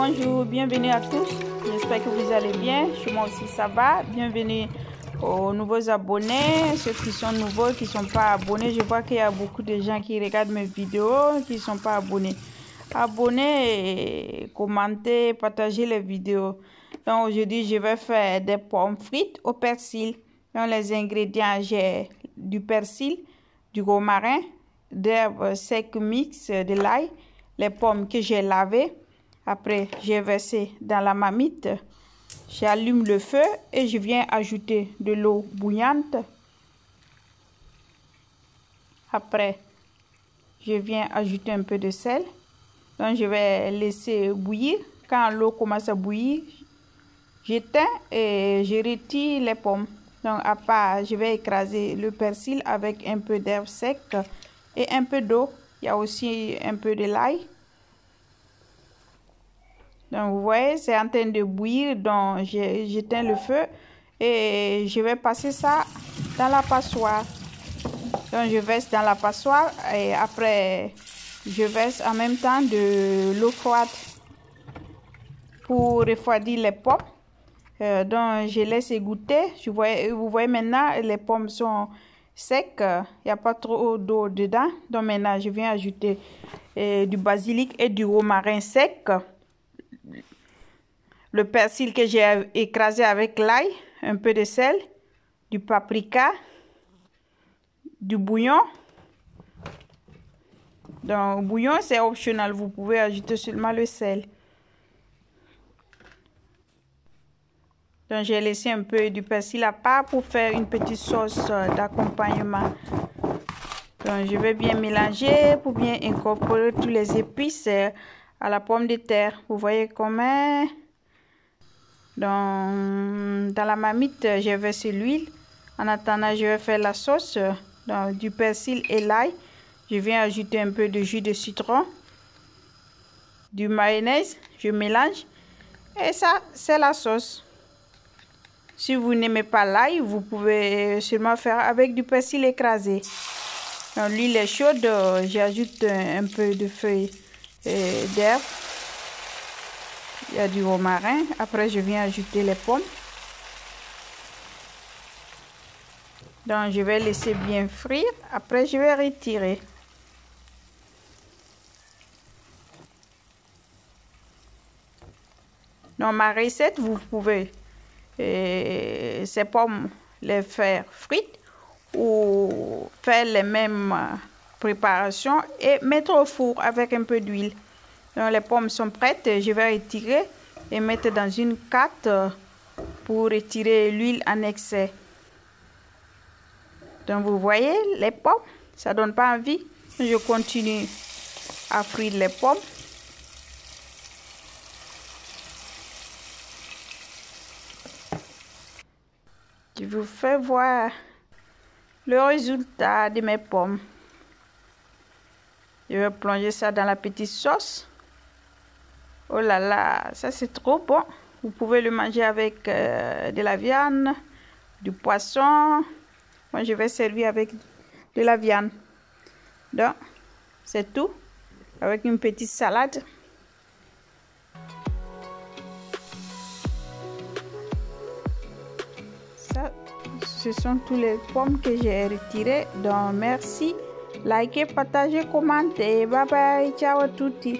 Bonjour, bienvenue à tous. J'espère que vous allez bien. Chez moi aussi ça va. Bienvenue aux nouveaux abonnés, ceux qui sont nouveaux, qui ne sont pas abonnés. Je vois qu'il y a beaucoup de gens qui regardent mes vidéos, qui ne sont pas abonnés. Abonnez, commentez, partagez les vidéos. Donc aujourd'hui, je vais faire des pommes frites au persil. Dans les ingrédients, j'ai du persil, du romarin, d'herbes secs mix, de l'ail, les pommes que j'ai lavées. Après, j'ai versé dans la marmite. J'allume le feu et je viens ajouter de l'eau bouillante. Après, je viens ajouter un peu de sel. Donc, je vais laisser bouillir. Quand l'eau commence à bouillir, j'éteins et je retire les pommes. Donc, à part, je vais écraser le persil avec un peu d'herbe sec et un peu d'eau. Il y a aussi un peu de l'ail. Donc, vous voyez, c'est en train de bouillir. Donc, j'éteins le feu et je vais passer ça dans la passoire. Donc, je verse dans la passoire et après, je verse en même temps de l'eau froide pour refroidir les pommes. Donc, je laisse égoutter. Vous voyez maintenant, les pommes sont secs. Il n'y a pas trop d'eau dedans. Donc, maintenant, je viens ajouter du basilic et du romarin sec. Le persil que j'ai écrasé avec l'ail, un peu de sel, du paprika, du bouillon. Donc, le bouillon, c'est optionnel. Vous pouvez ajouter seulement le sel. Donc, j'ai laissé un peu du persil à part pour faire une petite sauce d'accompagnement. Donc, je vais bien mélanger pour bien incorporer tous les épices à la pomme de terre. Vous voyez comment... Dans la marmite, j'ai versé l'huile. En attendant, je vais faire la sauce. Donc, du persil et l'ail. Je viens ajouter un peu de jus de citron. Du mayonnaise. Je mélange. Et ça, c'est la sauce. Si vous n'aimez pas l'ail, vous pouvez seulement faire avec du persil écrasé. Donc, l'huile est chaude. J'ajoute un peu de feuilles d'herbe. Il y a du romarin. Après, je viens ajouter les pommes. Donc, je vais laisser bien frire. Après, je vais retirer. Dans ma recette, vous pouvez ces pommes les faire frites ou faire les mêmes préparations et mettre au four avec un peu d'huile. Donc, les pommes sont prêtes. Je vais retirer et mettre dans une carte pour retirer l'huile en excès. Donc, vous voyez, les pommes, ça donne pas envie. Je continue à frire les pommes. Je vous fais voir le résultat de mes pommes. Je vais plonger ça dans la petite sauce. Oh là là, ça c'est trop bon. Vous pouvez le manger avec de la viande, du poisson. Moi, je vais servir avec de la viande. Donc, c'est tout. Avec une petite salade. Ça, ce sont tous les pommes que j'ai retirées. Donc, merci. Likez, partagez, commentez. Bye bye. Ciao à tutti.